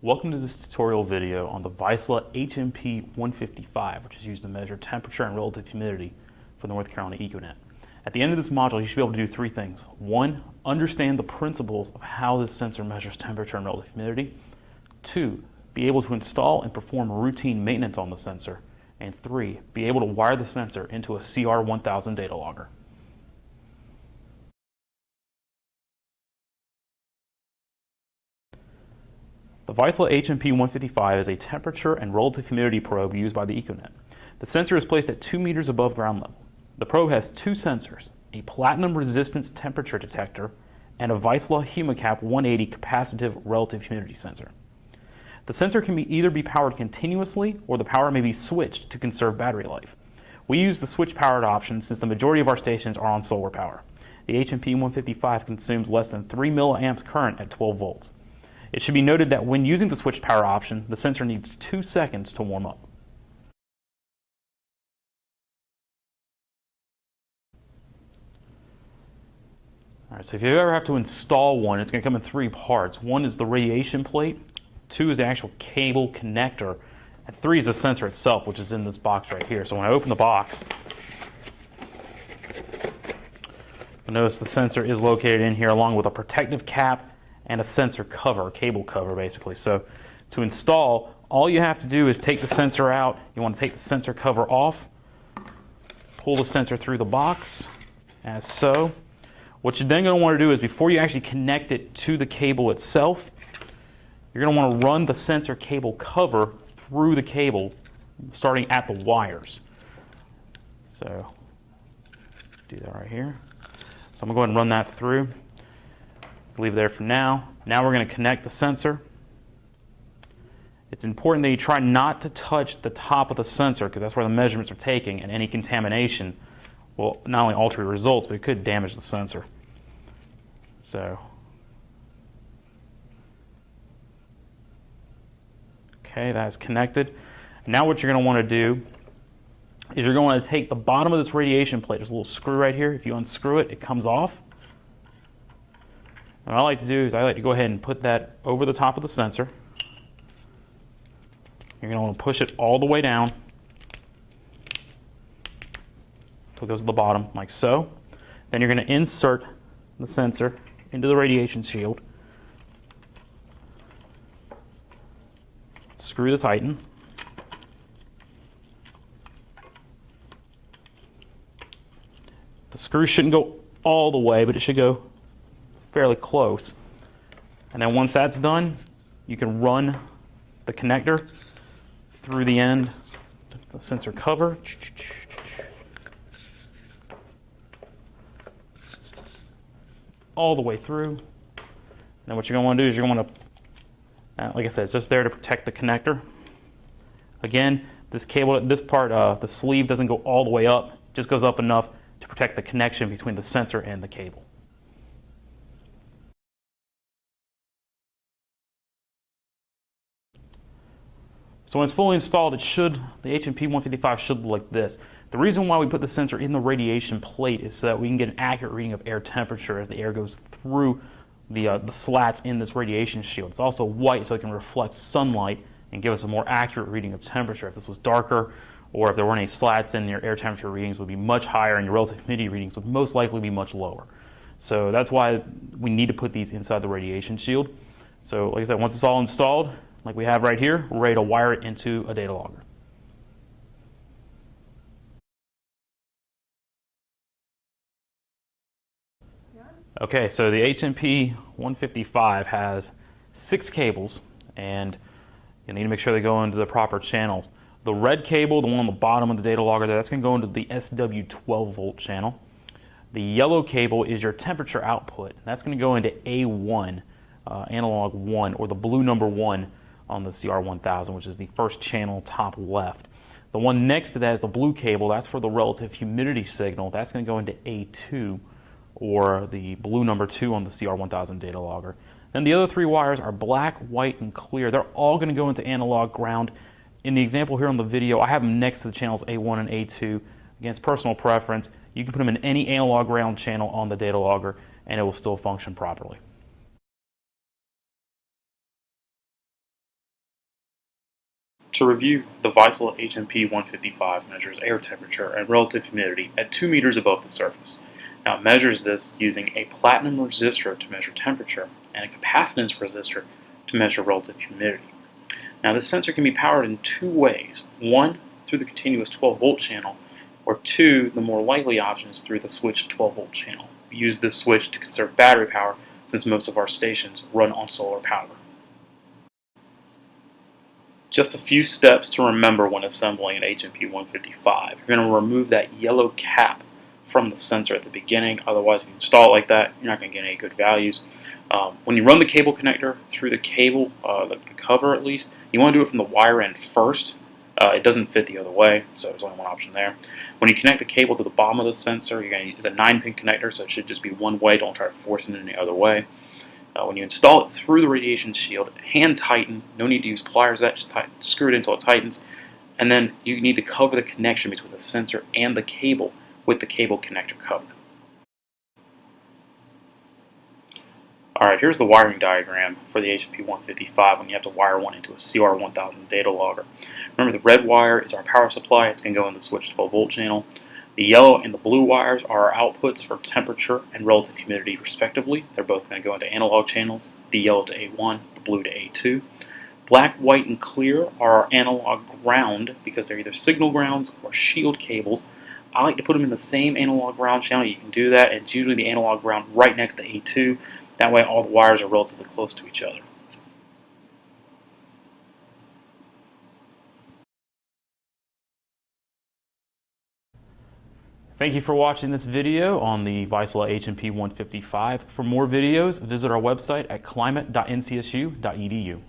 Welcome to this tutorial video on the Vaisala HMP155, which is used to measure temperature and relative humidity for the North Carolina ECONet. At the end of this module, you should be able to do three things. One, understand the principles of how this sensor measures temperature and relative humidity. Two, be able to install and perform routine maintenance on the sensor. And three, be able to wire the sensor into a CR1000 data logger. The Vaisala HMP155 is a temperature and relative humidity probe used by the ECONet. The sensor is placed at 2 meters above ground level. The probe has two sensors, a platinum resistance temperature detector and a Vaisala HMP 180 capacitive relative humidity sensor. The sensor can either be powered continuously or the power may be switched to conserve battery life. We use the switch powered option since the majority of our stations are on solar power. The HMP155 consumes less than 3 milliamps current at 12 volts. It should be noted that when using the switched power option, the sensor needs 2 seconds to warm up. Alright, so if you ever have to install one, it's going to come in three parts. One is the radiation plate, two is the actual cable connector, and three is the sensor itself, which is in this box right here. So when I open the box, you'll notice the sensor is located in here along with a protective cap and a sensor cover, a cable cover basically. So to install, all you have to do is take the sensor out. You want to take the sensor cover off, pull the sensor through the box, as so. What you're then going to want to do is before you actually connect it to the cable itself, you're going to want to run the sensor cable cover through the cable, starting at the wires. So do that right here. So I'm going to go ahead and run that through. Leave it there for now. Now we're going to connect the sensor. It's important that you try not to touch the top of the sensor because that's where the measurements are taking, and any contamination will not only alter your results, but it could damage the sensor. So, okay, that's connected. Now what you're going to want to do is you're going to take the bottom of this radiation plate. There's a little screw right here. If you unscrew it, it comes off. What I like to do is I like to go ahead and put that over the top of the sensor. You're going to want to push it all the way down until it goes to the bottom, like so. Then you're going to insert the sensor into the radiation shield. Screw to tighten. The screw shouldn't go all the way, but it should go fairly close. And then once that's done, you can run the connector through the end, the sensor cover. All the way through. Now what you're going to want to do is you're going to, like I said, it's just there to protect the connector. Again, this cable, this part, the sleeve doesn't go all the way up, just goes up enough to protect the connection between the sensor and the cable. So when it's fully installed, the HMP155 should look like this. The reason why we put the sensor in the radiation plate is so that we can get an accurate reading of air temperature as the air goes through the slats in this radiation shield. It's also white so it can reflect sunlight and give us a more accurate reading of temperature. If this was darker or if there weren't any slats in, your air temperature readings would be much higher and your relative humidity readings would most likely be much lower. So that's why we need to put these inside the radiation shield. So like I said, once it's all installed, like we have right here, we're ready to wire it into a data logger. Okay, so the HMP155 has 6 cables, and you need to make sure they go into the proper channels. The red cable, the one on the bottom of the data logger there, that's going to go into the SW12 volt channel. The yellow cable is your temperature output. That's going to go into A1, analog 1, or the blue number 1 on the CR1000, which is the first channel top left. The one next to that is the blue cable. That's for the relative humidity signal. That's going to go into A2, or the blue number 2 on the CR1000 data logger. Then the other 3 wires are black, white, and clear. They're all going to go into analog ground. In the example here on the video, I have them next to the channels A1 and A2. Against personal preference, you can put them in any analog ground channel on the data logger, and it will still function properly. To review, the Vaisala HMP155 measures air temperature and relative humidity at 2 meters above the surface. Now it measures this using a platinum resistor to measure temperature and a capacitance resistor to measure relative humidity. Now this sensor can be powered in two ways. One, through the continuous 12-volt channel, or two, the more likely option is through the switched 12-volt channel. We use this switch to conserve battery power since most of our stations run on solar power. Just a few steps to remember when assembling an HMP155. You're going to remove that yellow cap from the sensor at the beginning, otherwise if you install it like that, you're not going to get any good values. When you run the cable connector through the cable, the cover at least, you want to do it from the wire end first. It doesn't fit the other way, so there's only one option there. When you connect the cable to the bottom of the sensor, it's a 9-pin connector, so it should just be one way. Don't try to force it in any other way. When you install it through the radiation shield, hand tighten. No need to use pliers. Just screw it until it tightens. And then you need to cover the connection between the sensor and the cable with the cable connector cover. Alright, here's the wiring diagram for the HMP155 when you have to wire one into a CR1000 data logger. Remember, the red wire is our power supply. It's going to go in the switched 12-volt channel. The yellow and the blue wires are our outputs for temperature and relative humidity respectively. They're both going to go into analog channels, the yellow to A1, the blue to A2. Black, white, and clear are our analog ground because they're either signal grounds or shield cables. I like to put them in the same analog ground channel. You can do that. It's usually the analog ground right next to A2. That way all the wires are relatively close to each other. Thank you for watching this video on the Vaisala HMP155. For more videos, visit our website at climate.ncsu.edu.